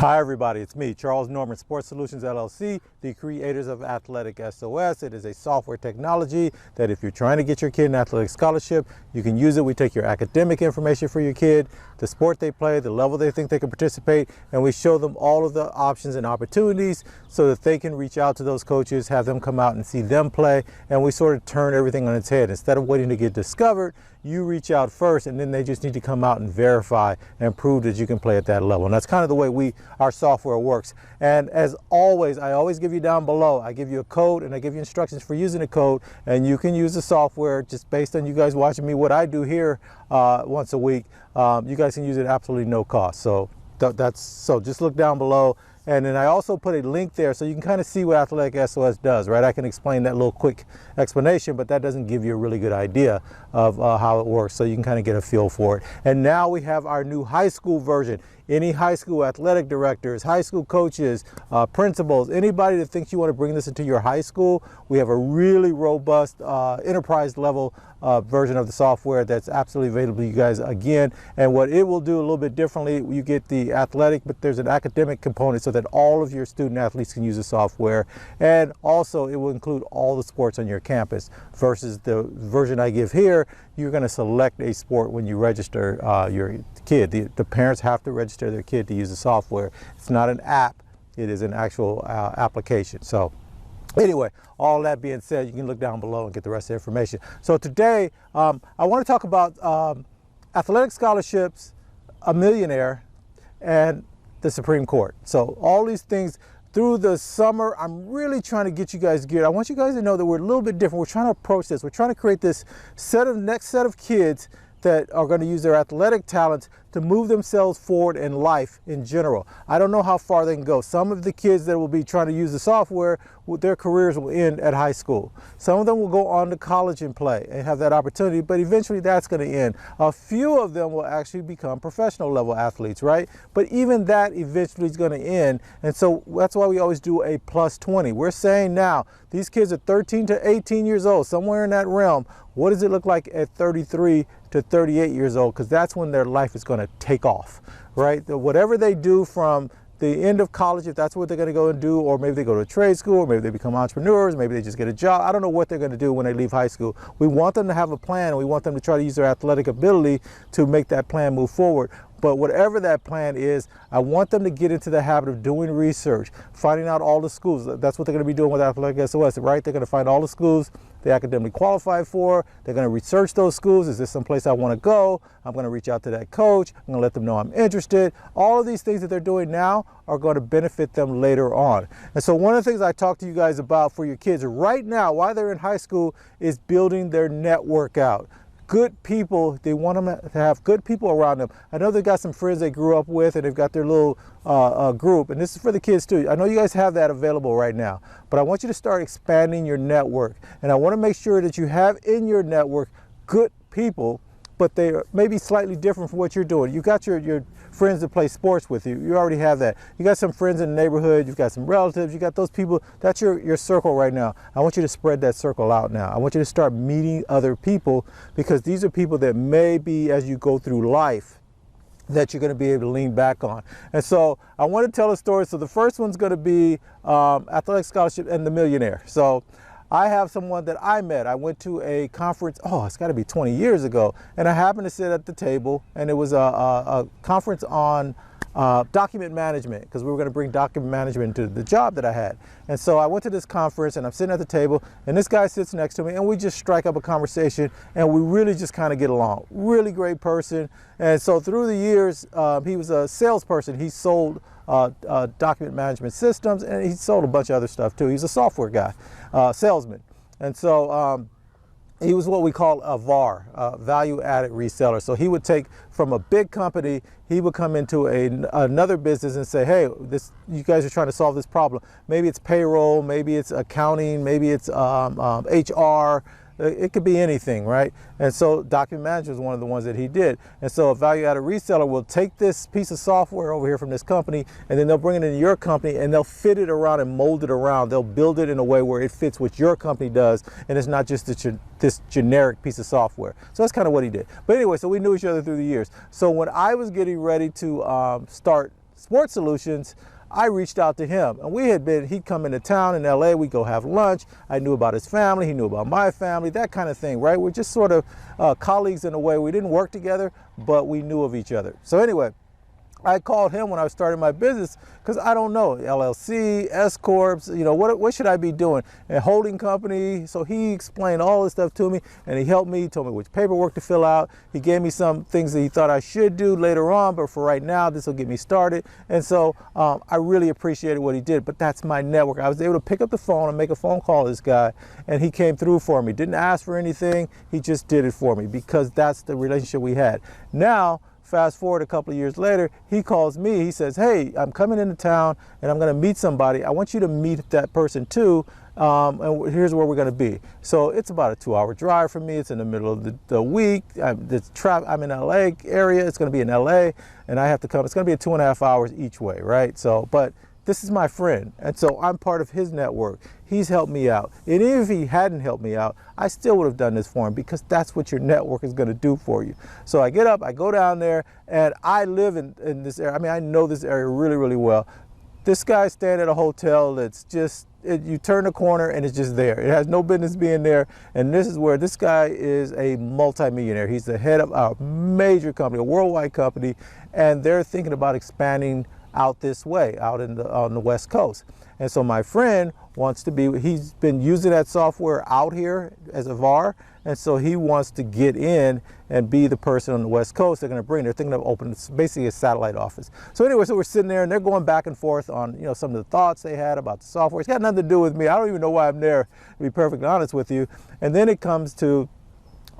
Hi everybody, it's me, Charles Norman, Sports Solutions LLC, the creators of AthleticSOS. It is a software technology that if you're trying to get your kid an athletic scholarship, you can use it. We take your academic information for your kid, the sport they play, the level they think they can participate, and we show them all of the options and opportunities so that they can reach out to those coaches, have them come out and see them play, and we sort of turn everything on its head. Instead of waiting to get discovered, you reach out first, and then they just need to come out and verify and prove that you can play at that level. And that's kind of the way our software works. And as always, I always give you down below, I give you a code and I give you instructions for using the code, and you can use the software just based on you guys watching me, what I do here once a week. You guys can use it at absolutely no cost. So just look down below. And then I also put a link there so you can kind of see what AthleticSOS does, right? I can explain that little quick explanation, but that doesn't give you a really good idea of how it works, so you can kind of get a feel for it. And now we have our new high school version. Any high school athletic directors, high school coaches, principals, anybody that thinks you want to bring this into your high school, we have a really robust enterprise level version of the software that's absolutely available to you guys again. And what it will do a little bit differently, you get the athletic, but there's an academic component so that all of your student athletes can use the software. And also it will include all the sports on your campus versus the version I give here. You're going to select a sport when you register your kid. The parents have to register their kid to use the software. It's not an app, it is an actual application. So anyway, all that being said, you can look down below and get the rest of the information. So today, I want to talk about athletic scholarships, a millionaire, and the Supreme Court. So all these things through the summer, I'm really trying to get you guys geared. I want you guys to know that we're a little bit different. We're trying to approach this. We're trying to create this next set of kids that are going to use their athletic talents to move themselves forward in life in general. I don't know how far they can go. Some of the kids that will be trying to use the software, their careers will end at high school. Some of them will go on to college and play and have that opportunity, but eventually that's going to end. A few of them will actually become professional level athletes, right? But even that eventually is going to end. And so that's why we always do a plus 20. We're saying now, these kids are 13 to 18 years old, somewhere in that realm. What does it look like at 33 to 38 years old? Because that's when their life is going to take off, right? Whatever they do from the end of college, if that's what they're going to go and do, or maybe they go to a trade school, or maybe they become entrepreneurs, maybe they just get a job. I don't know what they're going to do when they leave high school. We want them to have a plan, and we want them to try to use their athletic ability to make that plan move forward. But whatever that plan is, I want them to get into the habit of doing research, finding out all the schools. That's what they're going to be doing with AthleticSOS, right? They're going to find all the schools they academically qualify for. They're going to research those schools. Is this someplace I want to go? I'm going to reach out to that coach. I'm going to let them know I'm interested. All of these things that they're doing now are going to benefit them later on. And so one of the things I talk to you guys about for your kids right now, while they're in high school, is building their network out. Good people, they want them to have good people around them. I know they've got some friends they grew up with, and they've got their little group, and this is for the kids too. I know you guys have that available right now, but I want you to start expanding your network. And I want to make sure that you have in your network good people, but they are maybe slightly different from what you're doing. You got your friends that play sports with you. You already have that. You got some friends in the neighborhood. You've got some relatives. You got those people. That's your circle right now. I want you to spread that circle out now. I want you to start meeting other people, because these are people that maybe as you go through life that you're going to be able to lean back on. And so I want to tell a story. So the first one's going to be athletic scholarship and the millionaire. So I have someone that I met. I went to a conference, it's got to be 20 years ago, and I happened to sit at the table, and it was a conference on document management, because we were going to bring document management to the job that I had. And so I went to this conference, and I'm sitting at the table, and this guy sits next to me, and we just strike up a conversation, and we really just kind of get along. Really great person. And so through the years, he was a salesperson. He sold document management systems, and he sold a bunch of other stuff too. He's a software guy, salesman. And so he was what we call a VAR, value-added reseller. So he would take from a big company, he would come into another business and say, hey, you guys are trying to solve this problem. Maybe it's payroll, maybe it's accounting, maybe it's HR. It could be anything, right? And so document management was one of the ones that he did. And so a value-added reseller will take this piece of software over here from this company, and then they'll bring it into your company, and they'll fit it around and mold it around. They'll build it in a way where it fits what your company does, and it's not just this generic piece of software. So that's kind of what he did. But anyway, so we knew each other through the years. So when I was getting ready to start Sports Solutions, I reached out to him, and he'd come into town in LA, we'd go have lunch. I knew about his family, he knew about my family, that kind of thing, right? We're just sort of colleagues in a way. We didn't work together, but we knew of each other. So anyway, I called him when I was starting my business because I don't know, LLC, S Corps, you know, what should I be doing? A holding company. So he explained all this stuff to me, and he helped me, told me which paperwork to fill out. He gave me some things that he thought I should do later on, but for right now, this will get me started. And so I really appreciated what he did, but that's my network. I was able to pick up the phone and make a phone call to this guy, and he came through for me. Didn't ask for anything, he just did it for me because that's the relationship we had. Now, fast forward a couple of years later, he calls me, he says, hey, I'm coming into town and I'm gonna meet somebody. I want you to meet that person too, and here's where we're gonna be. So it's about a 2-hour drive for me. It's in the middle of the week. I'm in LA area, it's gonna be in LA, and I have to come. It's gonna be 2.5 hours each way, right? So, but this is my friend, and so I'm part of his network. He's helped me out. And even if he hadn't helped me out, I still would have done this for him because that's what your network is going to do for you. So I get up, I go down there, and I live in this area. I mean, I know this area really, really well. This guy's staying at a hotel that's just, you turn the corner and it's just there. It has no business being there. And this is where this guy is a multimillionaire. He's the head of a major company, a worldwide company, and they're thinking about expanding out this way, out on the West Coast. And so my friend wants to be, he's been using that software out here as a VAR, and so he wants to get in and be the person on the West Coast they're thinking of opening basically a satellite office. So anyway, so we're sitting there and they're going back and forth on, you know, some of the thoughts they had about the software. It's got nothing to do with me. I don't even know why I'm there, to be perfectly honest with you. And then it comes to,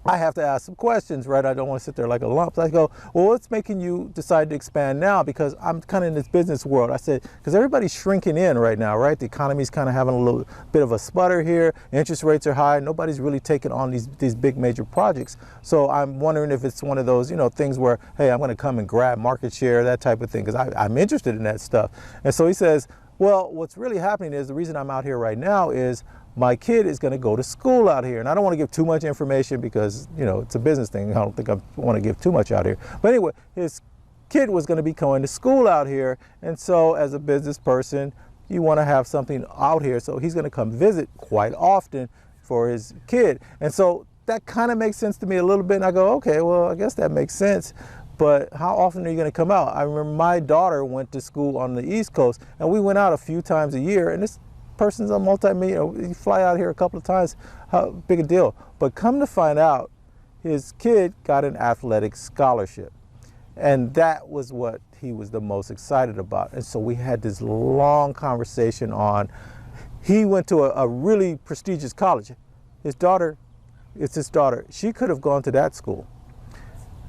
I have to ask some questions, right? I don't want to sit there like a lump. So I go, well, what's making you decide to expand now? Because I'm kind of in this business world. I said, because everybody's shrinking in right now, right? The economy's kind of having a little bit of a sputter here. Interest rates are high. Nobody's really taking on these big major projects. So I'm wondering if it's one of those, you know, things where, hey, I'm going to come and grab market share, that type of thing, because I'm interested in that stuff. And so he says, well, what's really happening is the reason I'm out here right now is my kid is going to go to school out here. And I don't want to give too much information because, you know, it's a business thing. I don't think I want to give too much out here. But anyway, his kid was going to be going to school out here. And so as a business person, you want to have something out here. So he's going to come visit quite often for his kid. And so that kind of makes sense to me a little bit. And I go, okay, well, I guess that makes sense. But how often are you going to come out? I remember my daughter went to school on the East Coast, and we went out a few times a year. And this person's a multi-millionaire. You fly out here a couple of times, how big a deal. But come to find out, his kid got an athletic scholarship. And that was what he was the most excited about. And so we had this long conversation on, he went to a really prestigious college. His daughter, it's his daughter, she could have gone to that school.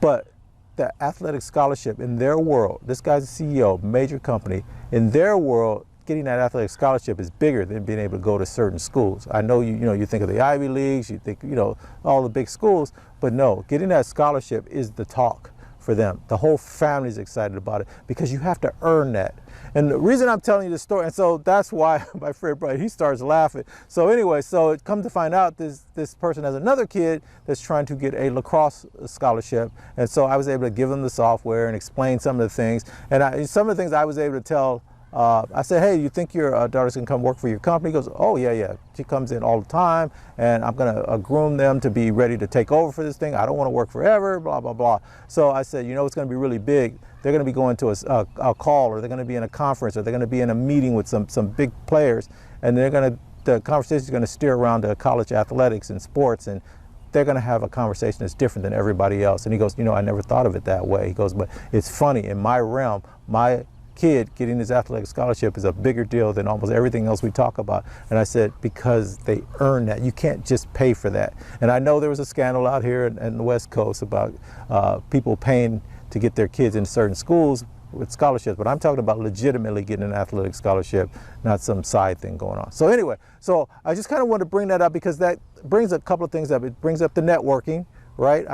But the athletic scholarship in their world, this guy's a CEO, major company, in their world, getting that athletic scholarship is bigger than being able to go to certain schools. I know you think of the Ivy Leagues, you think, you know, all the big schools, but no, getting that scholarship is the talk for them. The whole family's excited about it because you have to earn that. And the reason I'm telling you this story, and so that's why my friend Brian, he starts laughing. So anyway, so it come to find out this person has another kid that's trying to get a lacrosse scholarship. And so I was able to give them the software and explain some of the things. And some of the things I was able to tell, I said, hey, you think your daughter's gonna come work for your company? He goes, oh, yeah. She comes in all the time, and I'm gonna groom them to be ready to take over for this thing. I don't wanna work forever, blah, blah, blah. So I said, you know, it's gonna be really big. They're gonna be going to a call, or they're gonna be in a conference, or they're gonna be in a meeting with some big players, and the conversation is gonna steer around to college athletics and sports, and they're going to have a conversation that's different than everybody else. And he goes, you know, I never thought of it that way. He goes, but it's funny, in my realm, my kid getting his athletic scholarship is a bigger deal than almost everything else we talk about. And I said, because they earn that. You can't just pay for that. And I know there was a scandal out here in the West Coast about people paying to get their kids in certain schools with scholarships, but I'm talking about legitimately getting an athletic scholarship, not some side thing going on. So anyway, so I just kind of want to bring that up because that brings a couple of things up. It brings up the networking, right?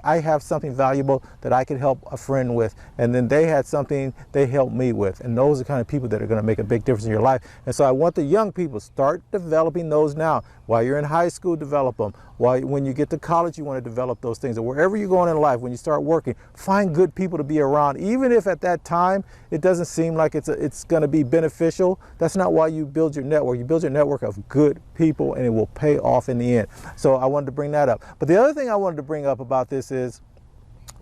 I have something valuable that I could help a friend with, and then they had something they helped me with, and those are the kind of people that are going to make a big difference in your life. And so I want the young people, start developing those now. While you're in high school, develop them. When you get to college, you want to develop those things. And wherever you're going in life, when you start working, find good people to be around. Even if at that time it doesn't seem like it's going to be beneficial, that's not why you build your network. You build your network of good people, and it will pay off in the end. So I wanted to bring that up. But the other thing I wanted to bring up about this is,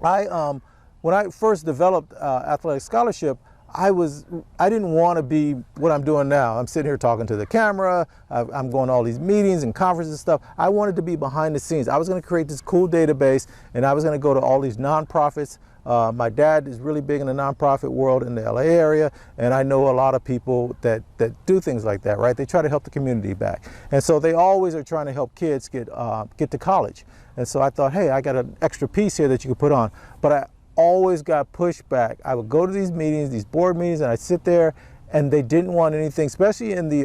when I first developed athletic scholarship, I didn't want to be what I'm doing now. I'm sitting here talking to the camera. I'm going to all these meetings and conferences and stuff. I wanted to be behind the scenes. I was going to create this cool database, and I was going to go to all these nonprofits. My dad is really big in the nonprofit world in the LA area, and I know a lot of people that do things like that, right? They try to help the community back. And so they always are trying to help kids get to college. And so I thought, hey, I got an extra piece here that you could put on. But I always got pushback. I would go to these meetings, these board meetings, and I'd sit there, and they didn't want anything, especially in the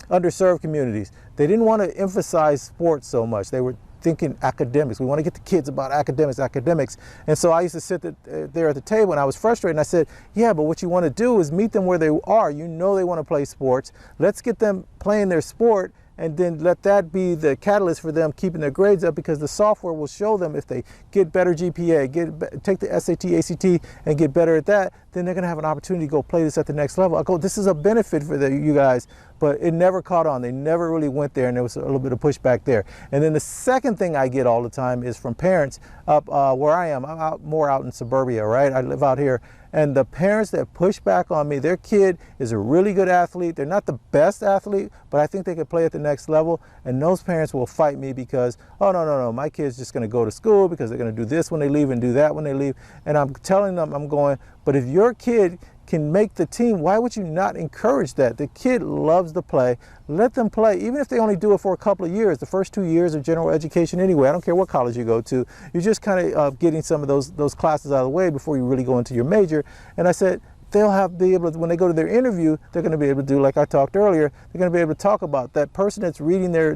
underserved communities. They didn't want to emphasize sports so much. They were thinking academics. We want to get the kids about academics. And so I used to sit there at the table, and I was frustrated, and I said, yeah, but what you want to do is meet them where they are. You know they want to play sports. Let's get them playing their sport, and then let that be the catalyst for them keeping their grades up, because the software will show them if they get better GPA, take the SAT, ACT, and get better at that, then they're going to have an opportunity to go play this at the next level. I go, this is a benefit for you guys, but it never caught on. They never really went there, and there was a little bit of pushback there. And then the second thing I get all the time is from parents up where I am. I'm more out in suburbia, right? I live out here. And the parents that push back on me, their kid is a really good athlete. They're not the best athlete, but I think they could play at the next level. And those parents will fight me because, oh, no, my kid's just going to go to school because they're going to do this when they leave and do that when they leave. And I'm telling them, I'm going, but if your kid can make the team, why would you not encourage that? The kid loves to play. Let them play, even if they only do it for a couple of years. The first 2 years of general education anyway, I don't care what college you go to, you're just kind of getting some of those classes out of the way before you really go into your major. And I said, they'll be able to, when they go to their interview, they're going to be able to do, like I talked earlier, they're going to be able to talk about that person that's reading their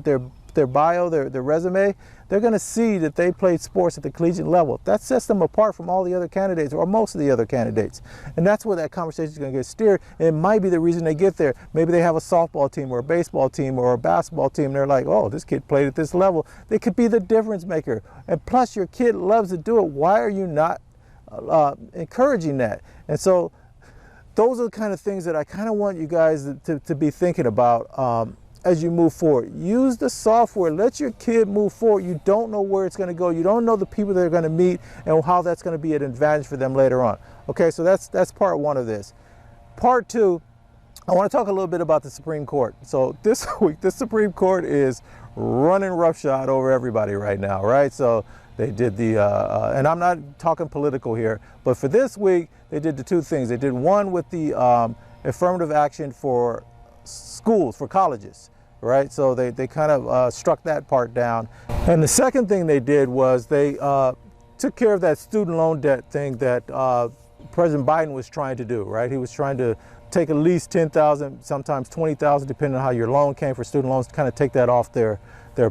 bio, their resume. They're going to see that they played sports at the collegiate level. That sets them apart from all the other candidates, or most of the other candidates. And that's where that conversation is going to get steered. And it might be the reason they get there. Maybe they have a softball team or a baseball team or a basketball team. They're like, oh, this kid played at this level. They could be the difference maker. And plus, your kid loves to do it. Why are you not encouraging that? And so those are the kind of things that I kind of want you guys to be thinking about as you move forward. Use the software. Let your kid move forward. You don't know where it's going to go. You don't know the people they're going to meet and how that's going to be an advantage for them later on. Okay, so that's part one of this. Part two, I want to talk a little bit about the Supreme Court. So this week, the Supreme Court is running roughshod over everybody right now, right? So they did and I'm not talking political here, but for this week, they did the two things. They did one with the affirmative action for schools, for colleges, right? So they kind of struck that part down. And the second thing they did was they took care of that student loan debt thing that President Biden was trying to do, right? He was trying to take at least $10,000, sometimes $20,000, depending on how your loan came for student loans, to kind of take that off their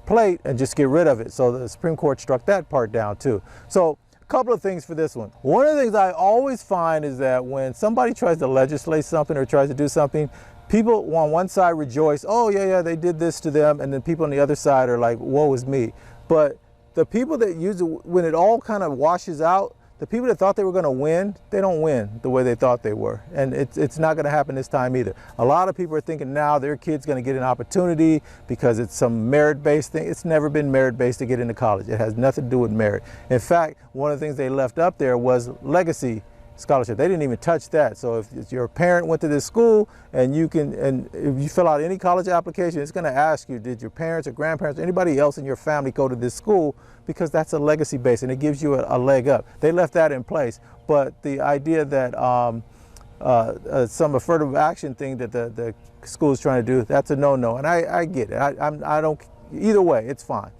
plate and just get rid of it. So the Supreme Court struck that part down too. So a couple of things for this one. One of the things I always find is that when somebody tries to legislate something or tries to do something, people on one side rejoice, oh yeah, they did this to them, and then people on the other side are like, woe is me. But the people that use it, when it all kind of washes out, the people that thought they were going to win, they don't win the way they thought they were. And it's not going to happen this time either. A lot of people are thinking now their kid's going to get an opportunity because it's some merit-based thing. It's never been merit-based to get into college. It has nothing to do with merit. In fact, one of the things they left up there was legacy scholarship. They didn't even touch that. So if your parent went to this school and if you fill out any college application, it's going to ask you, did your parents or grandparents or anybody else in your family go to this school? Because that's a legacy base and it gives you a leg up. They left that in place. But the idea that some affirmative action thing that the school is trying to do, that's a no-no. And I get it. I don't, either way, it's fine.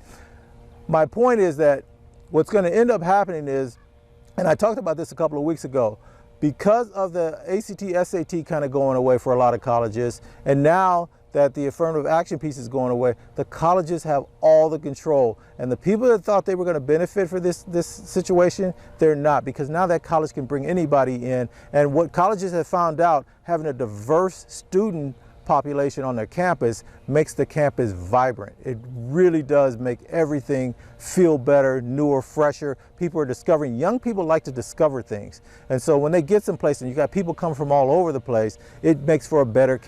My point is that what's going to end up happening is, and I talked about this a couple of weeks ago, because of the ACT, SAT kind of going away for a lot of colleges, and now that the affirmative action piece is going away, the colleges have all the control. And the people that thought they were going to benefit for this situation, they're not, because now that college can bring anybody in. And what colleges have found out, having a diverse student population on their campus makes the campus vibrant. It really does make everything feel better, newer, fresher. People are discovering, young people like to discover things. And so when they get someplace and you got people coming from all over the place, it makes for a better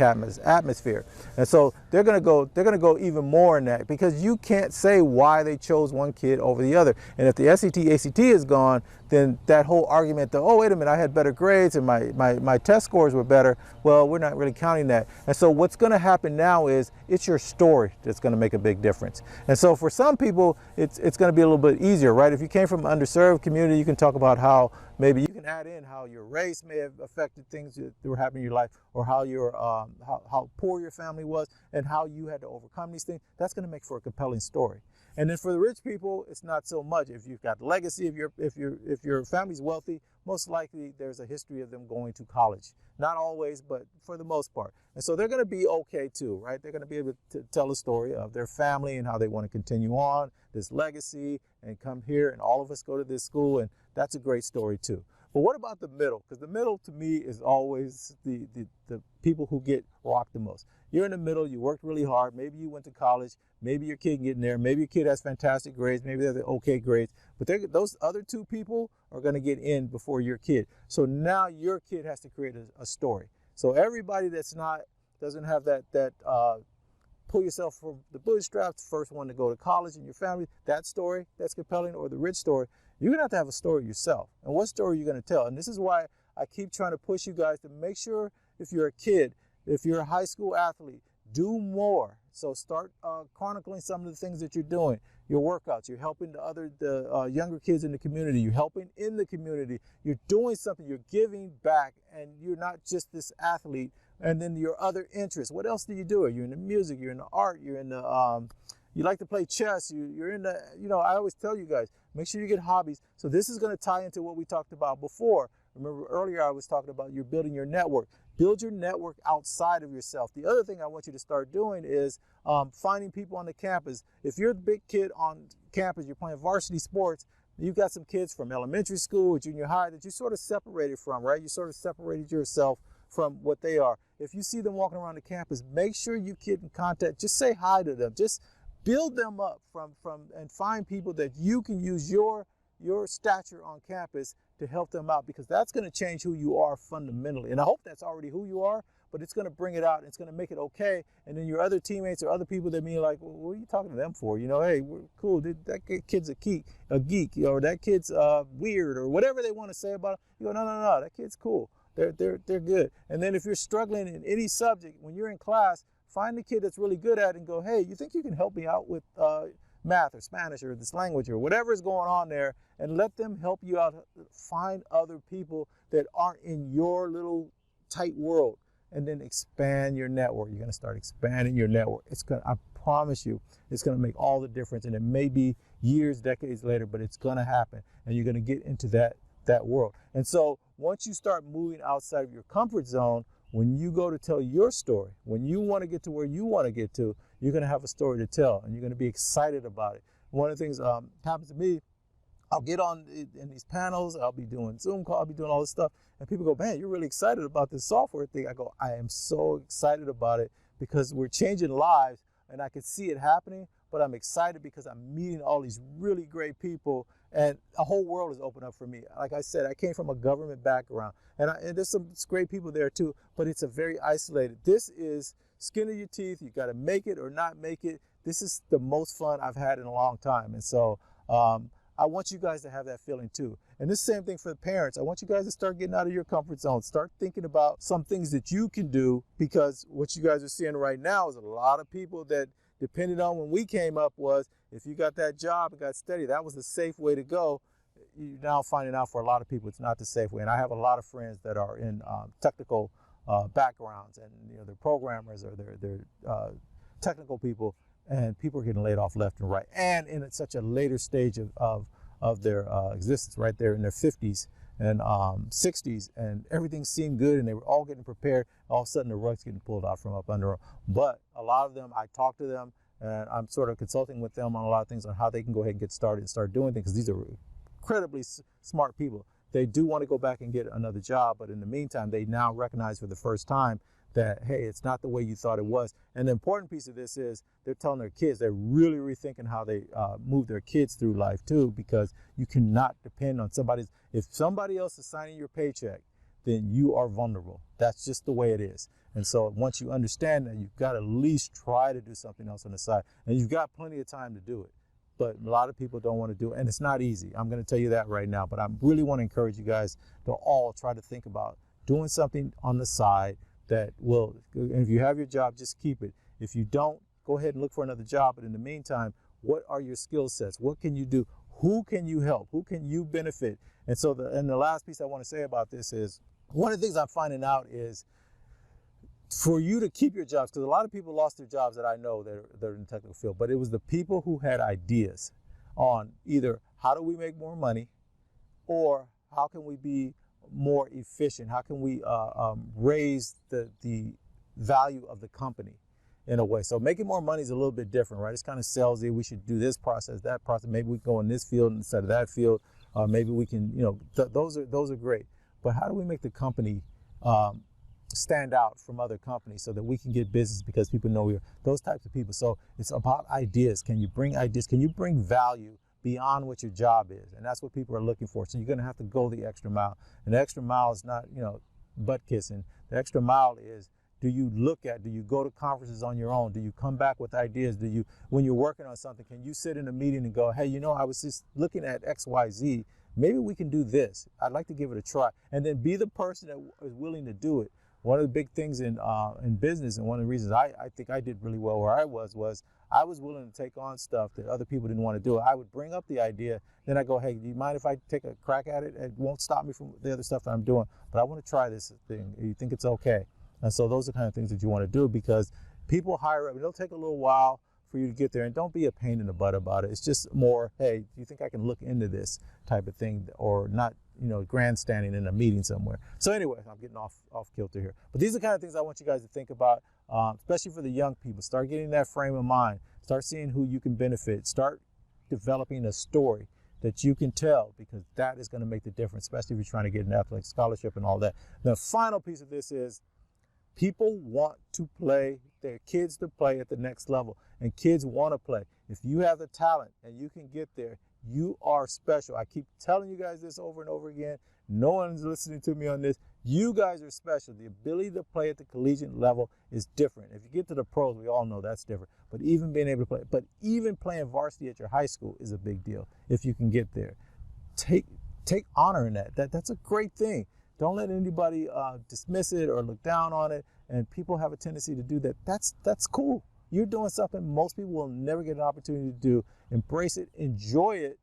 atmosphere. And so they're gonna go even more in that, because you can't say why they chose one kid over the other. And if the SAT, ACT is gone, then that whole argument that, oh, wait a minute, I had better grades and my test scores were better, well, we're not really counting that. And so what's going to happen now is it's your story that's going to make a big difference. And so for some people, it's going to be a little bit easier, right? If you came from an underserved community, you can talk about how maybe you can add in how your race may have affected things that were happening in your life, or how your how poor your family was and how you had to overcome these things. That's going to make for a compelling story. And then for the rich people, it's not so much. If you've got legacy, if your family's wealthy, most likely there's a history of them going to college. Not always, but for the most part. And so they're going to be okay too, right? They're going to be able to tell a story of their family and how they want to continue on this legacy and come here, and all of us go to this school, and that's a great story too. But what about the middle? Because the middle to me is always the people who get rocked the most. You're in the middle, you worked really hard, maybe you went to college, maybe your kid getting there, maybe your kid has fantastic grades, maybe they're okay grades, but those other two people are going to get in before your kid. So now your kid has to create a story. So everybody doesn't have that pull yourself from the bootstraps, first one to go to college in your family, that story that's compelling, or the rich story, you're going to have a story yourself. And what story are you going to tell? And this is why I keep trying to push you guys to make sure, if you're a kid, if you're a high school athlete, do more. So start chronicling some of the things that you're doing, your workouts, you're helping the younger kids in the community, you're helping in the community, you're doing something, you're giving back, and you're not just this athlete. And then your other interests, what else do you do? You're in the music, you're in the art, you're in the, you like to play chess, you're in the, I always tell you guys, make sure you get hobbies. So this is going to tie into what we talked about before. Remember earlier I was talking about you're building your network. Build your network outside of yourself. The other thing I want you to start doing is finding people on the campus. If you're the big kid on campus, you're playing varsity sports, you've got some kids from elementary school or junior high that you sort of separated from, right? You sort of separated yourself from what they are. If you see them walking around the campus, make sure you get in contact. Just say hi to them. Just build them up and find people that you can use your stature on campus to help them out, because that's going to change who you are fundamentally. And I hope that's already who you are, but it's going to bring it out, and it's going to make it okay. And then your other teammates or other people that mean like, well, what are you talking to them for? Hey, we're cool. That kid's a geek, or that kid's weird, or whatever they want to say about it. You go, no, that kid's cool. They're good. And then if you're struggling in any subject, when you're in class, find the kid that's really good at it and go, hey, you think you can help me out with math or Spanish or this language or whatever is going on there, and let them help you out. Find other people that aren't in your little tight world, and then expand your network. You're going to start expanding your network. I promise you, it's going to make all the difference. And it may be years, decades later, but it's going to happen, and you're going to get into that world. And so once you start moving outside of your comfort zone, when you go to tell your story, when you want to get to where you want to get to, you're going to have a story to tell, and you're going to be excited about it. One of the things happens to me, I'll get on in these panels, I'll be doing Zoom call, I'll be doing all this stuff, and people go, man, you're really excited about this software thing. I go, I am so excited about it because we're changing lives, and I can see it happening, but I'm excited because I'm meeting all these really great people, and a whole world is opened up for me. Like I said, I came from a government background, and there's some great people there too, but it's a very isolated. This is skin of your teeth. You got to make it or not make it. This is the most fun I've had in a long time. And so I want you guys to have that feeling too. And this same thing for the parents. I want you guys to start getting out of your comfort zone. Start thinking about some things that you can do, because what you guys are seeing right now is a lot of people that depended on when we came up was, if you got that job and got steady, that was the safe way to go. You're now finding out for a lot of people it's not the safe way. And I have a lot of friends that are in technical backgrounds, and they're programmers or they're technical people, and people are getting laid off left and right, and in such a later stage of their existence, right there in their 50s and 60s, and everything seemed good, and they were all getting prepared. All of a sudden, the rug's getting pulled out from up under them. But a lot of them, I talk to them, and I'm sort of consulting with them on a lot of things on how they can go ahead and get started and start doing things, because these are incredibly smart people. They do want to go back and get another job, but in the meantime, they now recognize for the first time that, hey, it's not the way you thought it was. And the important piece of this is they're telling their kids, they're really rethinking how they move their kids through life too, because you cannot depend on if somebody else is signing your paycheck, then you are vulnerable. That's just the way it is. And so once you understand that, you've got to at least try to do something else on the side, and you've got plenty of time to do it. But a lot of people don't want to do it, and it's not easy. I'm going to tell you that right now, but I really want to encourage you guys to all try to think about doing something on the side that will, and if you have your job, just keep it. If you don't, go ahead and look for another job. But in the meantime, what are your skill sets? What can you do? Who can you help? Who can you benefit? And so the last piece I want to say about this is, one of the things I'm finding out is for you to keep your jobs, because a lot of people lost their jobs that I know that are in the technical field, but it was the people who had ideas on either how do we make more money, or how can we be more efficient? How can we raise the value of the company in a way? So making more money is a little bit different, right? It's kind of salesy. We should do this process, that process. Maybe we go in this field instead of that field. Maybe we can, those are great. But how do we make the company stand out from other companies so that we can get business because people know we're those types of people? So it's about ideas. Can you bring ideas? Can you bring value beyond what your job is? And that's what people are looking for. So you're going to have to go the extra mile. And the extra mile is not, butt kissing. The extra mile is, do you go to conferences on your own? Do you come back with ideas? When you're working on something, can you sit in a meeting and go, hey, I was just looking at XYZ. Maybe we can do this. I'd like to give it a try. And then be the person that is willing to do it. One of the big things in business, and one of the reasons I think I did really well where I was I was willing to take on stuff that other people didn't want to do. I would bring up the idea, then I go, hey, do you mind if I take a crack at it? It won't stop me from the other stuff that I'm doing, but I want to try this thing. You think it's okay? And so those are the kind of things that you want to do, because people hire up, and it'll take a little while for you to get there, and don't be a pain in the butt about it. It's just more, hey, do you think I can look into this type of thing, or not, grandstanding in a meeting somewhere. So anyway, I'm getting off kilter here. But these are the kind of things I want you guys to think about, especially for the young people. Start getting that frame of mind. Start seeing who you can benefit. Start developing a story that you can tell, because that is going to make the difference, especially if you're trying to get an athletic scholarship and all that. The final piece of this is, people want their kids to play at the next level, and kids want to play. If you have the talent and you can get there, you are special. I keep telling you guys this over and over again. No one's listening to me on this. You guys are special. The ability to play at the collegiate level is different. If you get to the pros, we all know that's different. But even being able to play, but even playing varsity at your high school is a big deal if you can get there. Take honor in that. That's a great thing. Don't let anybody dismiss it or look down on it. And people have a tendency to do that. That's cool. You're doing something most people will never get an opportunity to do. Embrace it, enjoy it,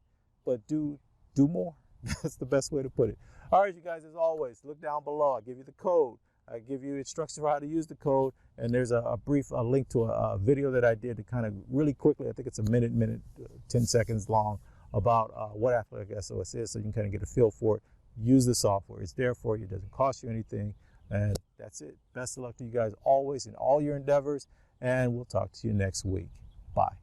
but do more. That's the best way to put it. All right, you guys, as always, look down below. I give you the code. I give you instructions for how to use the code. And there's a brief link to a video that I did to kind of really quickly, I think it's a minute, 10 seconds long, about what AthleticSOS is, so you can kind of get a feel for it. Use the software. It's there for you. It doesn't cost you anything. And that's it. Best of luck to you guys always in all your endeavors. And we'll talk to you next week. Bye.